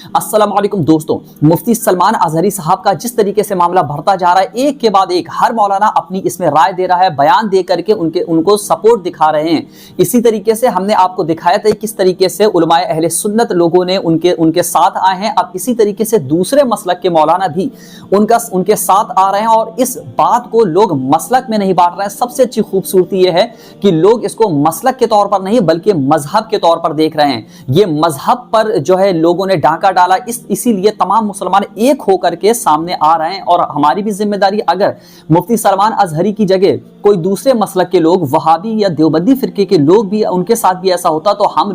अस्सलाम वालेकुम दोस्तों, मुफ्ती सलमान अजहरी साहब का जिस तरीके से मामला बढ़ता जा रहा है, एक के बाद एक हर मौलाना अपनी इसमें राय दे रहा है, बयान दे करके उनको सपोर्ट दिखा रहे हैं। इसी तरीके से हमने आपको दिखाया था किस तरीके से उलमाए अहले सुन्नत लोगों ने उनके साथ आए हैं। अब इसी तरीके से दूसरे मसलक के मौलाना भी उनके साथ आ रहे हैं और इस बात को लोग मसलक में नहीं बांट रहे हैं। सबसे अच्छी खूबसूरती यह है कि लोग इसको मसलक के तौर पर नहीं बल्कि मजहब के तौर पर देख रहे हैं। ये मजहब पर जो है लोगों ने डांका डाला, इसीलिए तमाम मुसलमान एक होकर के सामने आ रहे हैं। और हमारी भी जिम्मेदारी, अगर मुफ्ती सलमान अजहरी की जगह कोई दूसरे मसलक के लोग, वहाबी या देवबंदी फिरके के लोग भी, उनके साथ भी ऐसा होता तो हम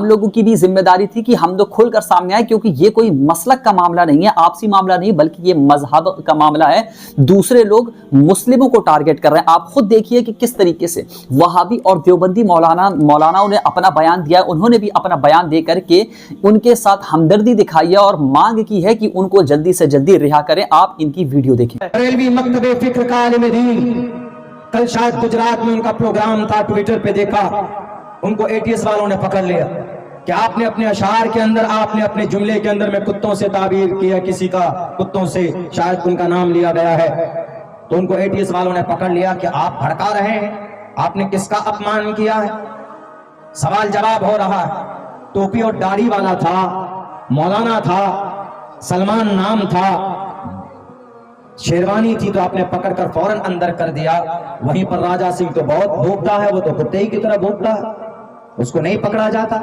लोगों की भी जिम्मेदारी थी कि हम लोग खुलकर सामने आए, क्योंकि ये कोई मसलक का मामला नहीं है, आपसी मामला नहीं, बल्कि ये मजहब का मामला है। दूसरे लोग मुस्लिमों को टारगेट कर रहे हैं। आप खुद देखिए कि किस तरीके से वहाबी और देवबंदी मौलानाओं ने अपना बयान दिया। उन्होंने भी अपना बयान दे करके उनके साथ हमदर्दी दिखाई है और मांग की है कि उनको जल्दी से जल्दी रिहा करें। आप इनकी वीडियो देखें। बरेलवी मकतबे फिक्र का आलिम दीन, कल शायद गुजरात में उनका प्रोग्राम था, ट्विटर पे देखा, उनको एटीएस वालों ने पकड़ लिया कि आपने अपने अशार के अंदर, आपने अपने जुमले के अंदर में कुत्तों से ताबीर किया, किसी का कुत्तों से शायद उनका नाम लिया गया है। तो उनको एटीएस वालों ने पकड़ लिया कि आप भड़का रहे हैं, आपने किसका अपमान किया है। सवाल जवाब हो रहा है। टोपी और दाढ़ी वाला था, मौलाना था, सलमान नाम था, शेरवानी थी, तो आपने पकड़कर फौरन अंदर कर दिया। वहीं पर राजा सिंह तो बहुत भोगता है, वो तो कुत्ते ही की तरह भोगता है, उसको नहीं पकड़ा जाता।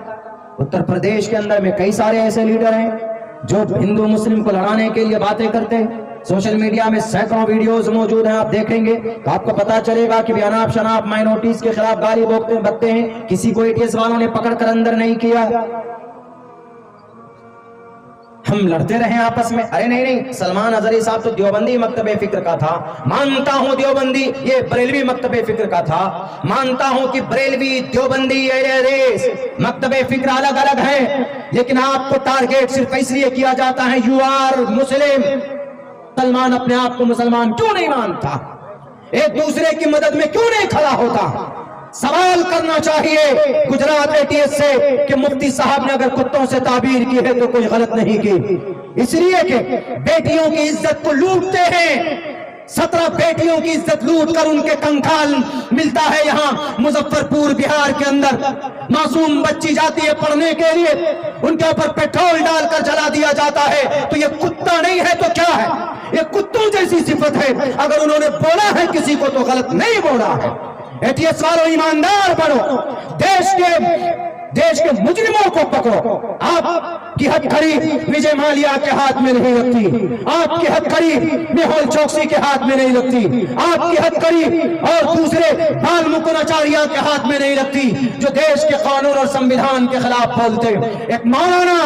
उत्तर प्रदेश के अंदर में कई सारे ऐसे लीडर हैं जो हिंदू मुस्लिम को लड़ाने के लिए बातें करते हैं। सोशल मीडिया में सैकड़ों वीडियोस मौजूद हैं, आप देखेंगे तो आपको पता चलेगा कि अनाप शनाप माइनॉरिटीज के खिलाफ गाली बकते हैं। किसी को एटीएस वालों ने पकड़कर अंदर नहीं किया। हम लड़ते रहे आपस में। अरे नहीं, सलमान अजहरी साहब तो देवबंदी मकतबे फिक्र का था, मानता हूं देवबंदी, ये बरेलवी मकतबे फिक्र का था, मानता हूं कि बरेलवी देवबंदी मकतबे फिक्र अलग अलग है, लेकिन आपको टारगेट सिर्फ इसलिए किया जाता है यू आर मुस्लिम। सलमान अपने आप को मुसलमान क्यों नहीं मानता? एक दूसरे की मदद में क्यों नहीं खड़ा होता? सवाल करना चाहिए गुजरात एटीएस से कि मुफ्ती साहब ने अगर कुत्तों से ताबीर की है तो कोई गलत नहीं की, इसलिए कि बेटियों की इज्जत को लूटते हैं। 17 बेटियों की इज्जत लूट कर उनके कंकाल मिलता है यहाँ मुजफ्फरपुर बिहार के अंदर। मासूम बच्ची जाती है पढ़ने के लिए, उनके ऊपर पेट्रोल डालकर जला दिया जाता है। तो ये कुत्ता नहीं है तो क्या है? ये कुत्तों जैसी सिफत है। अगर उन्होंने बोला है किसी को तो गलत नहीं बोला है। एटीएस वालों ईमानदार बनो, देश के मुजरिमों को पकड़ो। आपकी हथकड़ी विजय माल्या के हाथ में नहीं लगती, आपकी हथकड़ी मेहुल चौकसी के हाथ में नहीं लगती, आपकी हथकड़ी और दूसरे बाल मुकुंदाचार्य के हाथ में नहीं लगती जो देश के कानून और संविधान के खिलाफ बोलते। एक मौलाना,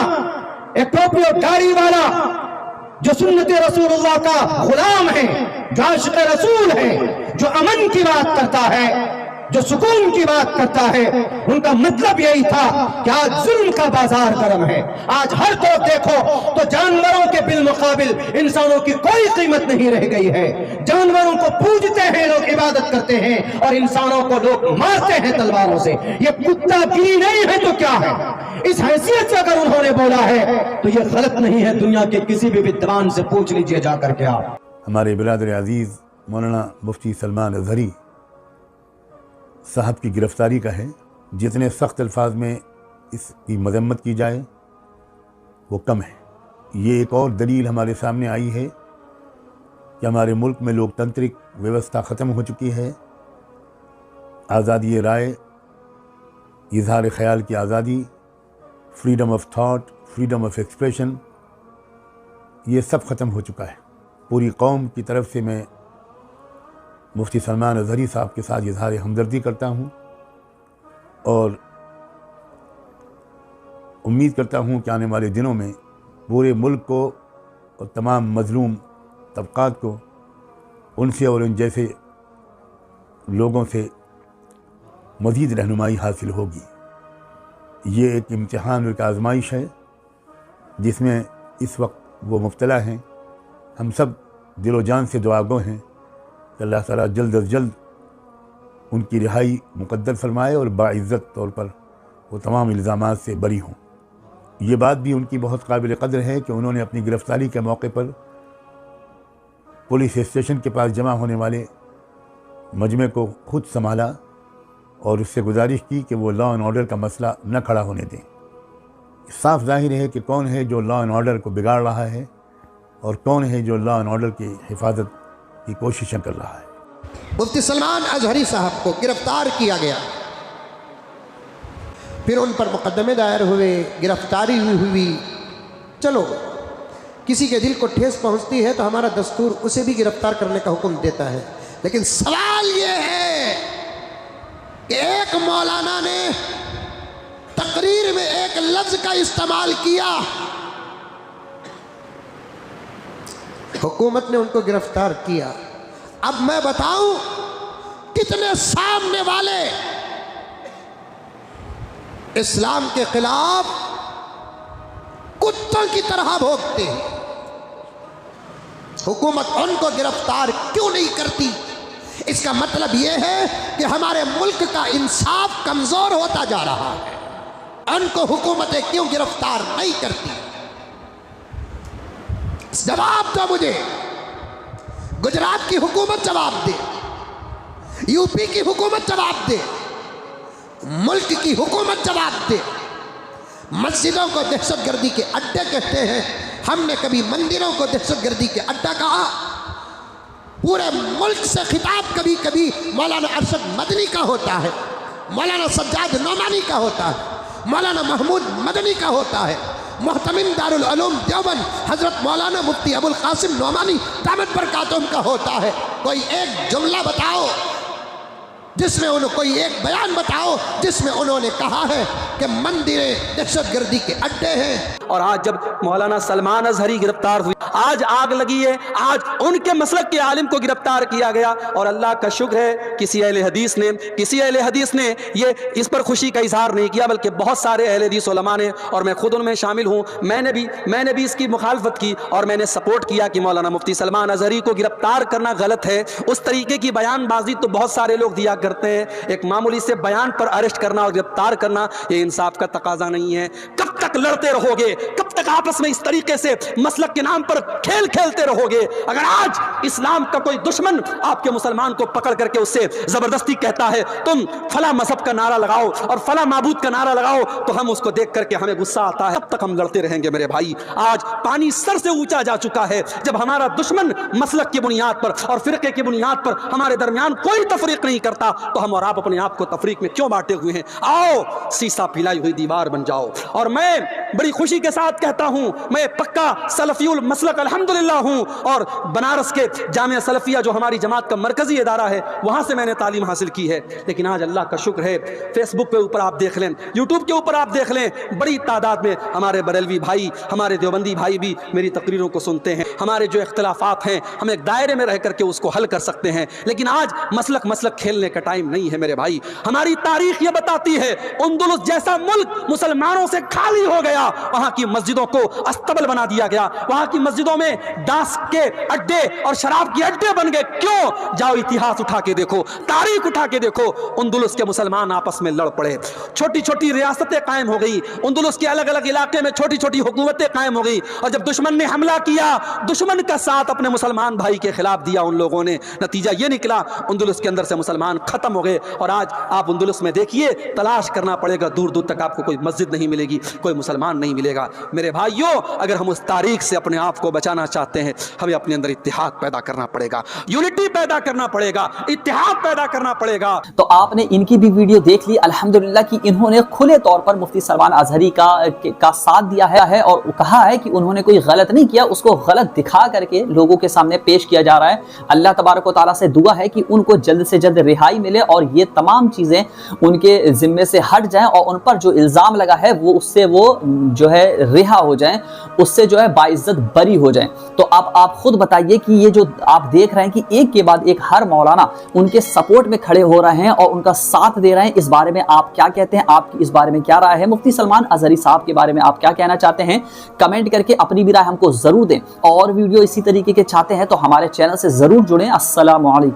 एक टोपी और दाढ़ी वाला जो सुन्नत रसूलुल्लाह का गुलाम है, जो आशिक़ रसूल है, जो अमन की बात करता है, जो सुकून की बात करता है, उनका मतलब यही था कि आज जुल्म का बाजार गर्म है। आज हर तरफ देखो तो जानवरों के बिल मुकाबिल इंसानों की कोई कीमत नहीं रह गई है। जानवरों को पूजते हैं लोग, इबादत करते हैं, और इंसानों को लोग मारते हैं तलवारों से। ये कुत्तागिरी नहीं है तो क्या है? इस हैसियत से अगर उन्होंने बोला है तो ये गलत नहीं है। दुनिया के किसी भी विद्वान से पूछ लीजिए जाकर के आप। हमारे बिरादर अजीज़ मौलाना मुफ्ती सलमान अजहरी साहब की गिरफ़्तारी का है। जितने सख्त अल्फाज में इसकी मजम्मत की जाए वो कम है। ये एक और दलील हमारे सामने आई है कि हमारे मुल्क में लोकतांत्रिक व्यवस्था ख़त्म हो चुकी है। आज़ादी राय, इजहार ख़याल की आज़ादी, freedom of thought, freedom of expression, ये सब ख़त्म हो चुका है। पूरी कौम की तरफ से मैं मुफ्ती सलमान अजहरी साहब के साथ इजहार हमदर्दी करता हूँ और उम्मीद करता हूँ कि आने वाले दिनों में पूरे मुल्क को और तमाम मज़लूम तबक़ात को उनसे और उन जैसे लोगों से मज़ीद रहनुमाई हासिल होगी। ये एक इम्तिहान और एक आज़माइश है जिसमें इस वक्त वो मुब्तला हैं। हम सब दिलो जान से दुआगो हैं कि अल्लाह ताला जल्द अज जल्द उनकी रिहाई मुक़द्दर फरमाए और बाइज़्ज़त तौर पर वो तमाम इल्ज़ामात से बरी हों। یہ بات بھی ان کی بہت قابل قدر ہے کہ انہوں نے اپنی گرفتاری کے موقع پر پولیس اسٹیشن کے پاس جمع ہونے والے مجمع کو خود سنبھالا اور اس سے گزارش کی کہ وہ لا اینڈ آرڈر کا مسئلہ نہ کھڑا ہونے دیں۔ صاف ظاہر ہے کہ کون ہے جو لا اینڈ آرڈر کو بگاڑ رہا ہے اور کون ہے جو لا اینڈ آرڈر کی حفاظت کی کوششیں کر رہا ہے۔ مفتی سلمان ازہری صاحب کو گرفتار کیا گیا، پھر ان پر مقدمے دائر ہوئے، گرفتاری ہوئی۔ چلو کسی کے دل کو ٹھیس پہنچتی ہے تو ہمارا دستور اسے بھی گرفتار کرنے کا حکم دیتا ہے، لیکن سوال یہ ہے کہ ایک مولانا نے تقریر میں ایک لفظ کا استعمال کیا، حکومت نے ان کو گرفتار کیا۔ اب میں بتاؤں کتنے سامنے والے اسلام کے خلاف کتوں کی طرح بھوکتے ہیں، حکومت ان کو گرفتار کیوں نہیں کرتی؟ اس کا مطلب یہ ہے کہ ہمارے ملک کا انصاف کمزور ہوتا جا رہا ہے، ان کو حکومتیں کیوں گرفتار نہیں کرتی؟ جواب دو مجھے، گجرات کی حکومت جواب دے، یو پی کی حکومت جواب دے، ملک کی حکومت جواب دے۔ مسجدوں کو دہشت گردی کے اڈے کہتے ہیں، ہم نے کبھی مندروں کو دہشت گردی کے اڈا کہا؟ پورے ملک سے خطاب کبھی کبھی مولانا ارشد مدنی کا ہوتا ہے، مولانا سجاد نعمانی کا ہوتا ہے، مولانا محمود مدنی کا ہوتا ہے، محتمم دارالعلوم دیوبند حضرت مولانا مفتی ابو القاسم نعمانی دامت برکاتہم کا ہوتا ہے۔ کوئی ایک جملہ بتاؤ جس میں کوئی ایک بیان بتاؤ جس میں انہوں نے کہا ہے کہ مندریں دہشت گردی کے اڈے ہیں۔ اور آج جب مولانا سلمان ازہری گرفتار ہوئی، آج آگ لگی ہے، آج ان کے مسلک کے عالم کو گرفتار کیا گیا، اور اللہ کا شکر ہے کسی اہل حدیث نے یہ اس پر خوشی کا اظہار نہیں کیا، بلکہ بہت سارے اہل حدیث علماء نے، اور میں خود ان میں شامل ہوں، میں نے بھی اس کی مخالفت کی اور میں نے سپورٹ کیا کہ مولانا مفتی سلمان ازہری کو گرفتار کرنا غلط ہے۔ اس طریقے کی بیان بازی تو بہت سارے لوگ دیا کرتے ہیں، ایک معمولی سے بیان پر اریسٹ کرنا اور گرفتار کرنا یہ انصاف کا تقاضا نہیں ہے۔ کب تک لڑتے رہو گے؟ کب تک آپس میں اس طریقے سے مسلک کے نام پر کھیل کھیلتے رہو گے؟ اگر آج اسلام کا کوئی دشمن آپ کے مسلمان کو پکڑ کر کے اس سے زبردستی کہتا ہے تم فلاں مذہب کا نعرہ لگاؤ اور فلاں معبود کا نعرہ لگاؤ، تو ہم اس کو دیکھ کر کے ہمیں غصہ آتا ہے۔ کب تک ہم لڑتے رہیں گے میرے بھائی؟ آج پانی سر سے اونچا جا چکا ہے، جب ہمارا دشمن مسلک کی بنیاد پر اور فرقے کی بنیاد پر ہمارے درمیان کوئی تفریق نہیں کرتا، تو ہم اور آپ اپنے آپ کو تفریق میں کیوں بانٹے ہوئے ہیں؟ آؤ سیسا پھیلائی ہوئی دیوار بن جاؤ۔ اور میں بڑی خوشی کے ساتھ کہتا ہوں میں پکا سلفی المسلک الحمدللہ ہوں، اور بنارس کے جامعہ سلفیہ جو ہماری جماعت کا مرکزی ادارہ ہے وہاں سے میں نے تعلیم حاصل کی ہے، لیکن آج اللہ کا شکر ہے فیس بک پہ اوپر آپ دیکھ لیں، یوٹیوب کے اوپر آپ دیکھ لیں، بڑی تعداد میں ہمارے بریلوی بھائی، ہمارے دیوبندی بھائی بھی میری تقریروں کو سنتے ہیں۔ ہمارے جو اختلافات ہیں ہم ایک دائرے میں رہ کر کے اس کو حل کر سکتے ہیں، لیکن آج مسلک کھیلنے کا ٹائم نہیں ہے میرے بھائی۔ ہماری تاریخ یہ بتاتی ہے اندلس جیسا ملک مسلمانوں سے خالی ہو گیا، وہاں کی مسجدوں کو استبل بنا دیا گیا، وہاں کی مسجدوں میں ڈانس کے اڈے اور شراب کے اڈے بن گئے۔ کیوں؟ جاؤ اتہاس اٹھا کے دیکھو، تاریخ اٹھا کے دیکھو، اندلس کے مسلمان آپس میں لڑ پڑے، چھوٹی چھوٹی ریاستیں قائم ہو گئی، اندلس کے الگ الگ علاقے میں چھوٹی چھوٹی حکومتیں قائم ہو گئی، اور جب دشمن نے حملہ کیا، دشمن کا ساتھ اپنے مسلمان بھائی کے خلاف دیا ان لوگوں نے، نتیجہ یہ نکلا اندلس کے اندر سے مسلمان ختم ہو گئے۔ اور آج آپ اندلس میں دیکھیے، تلاش کرنا پڑے گا، دور دور تک آپ کو کوئی مسجد نہیں ملے گی، کوئی مسلمان نہیں ملے گا۔ میرے بھائیوں، اگر ہم اس تاریخ سے اپنے آپ کو بچانا چاہتے ہیں، ہمیں اپنے اندر اتحاد پیدا کرنا پڑے گا، یونٹی پیدا کرنا پڑے گا، اتحاد پیدا کرنا پڑے گا۔ تو آپ نے ان کی بھی ویڈیو دیکھ لی الحمدللہ کہ انہوں نے کھلے طور پر مفتی سلمان ازہری کا ساتھ دیا ہے اور کہا ہے کہ انہوں نے کوئی غلط نہیں کیا، اس کو غلط دکھا کر کے لوگوں کے سامنے پیش کیا جا رہا ہے۔ اللہ تبارک و تعالیٰ سے دعا ہے کہ ان کو جلد سے جلد رہائی ملے اور یہ تمام چیزیں ان کے ذمے سے ہٹ جائیں، اور ان پر جو الزام لگا ہے وہ اس سے وہ جو ہے رہا ہو جائیں، اس سے جو ہے باعزت بری ہو جائیں۔ تو اب آپ خود بتائیے کہ یہ جو آپ دیکھ رہے ہیں کہ ایک کے بعد ایک ہر مولانا ان کے سپورٹ میں کھڑے ہو رہے ہیں اور ان کا ساتھ دے رہے ہیں، اس بارے میں آپ کیا کہتے ہیں؟ آپ کی اس بارے میں کیا رائے ہے؟ مفتی سلمان ازہری صاحب کے بارے میں آپ کیا کہنا چاہتے ہیں؟ کمنٹ کر کے اپنی بھی رائے ہم کو ضرور دیں، اور ویڈیو اسی طریقے کے چاہتے ہیں تو ہمارے چینل سے ضرور جڑیں۔ السلام علیکم۔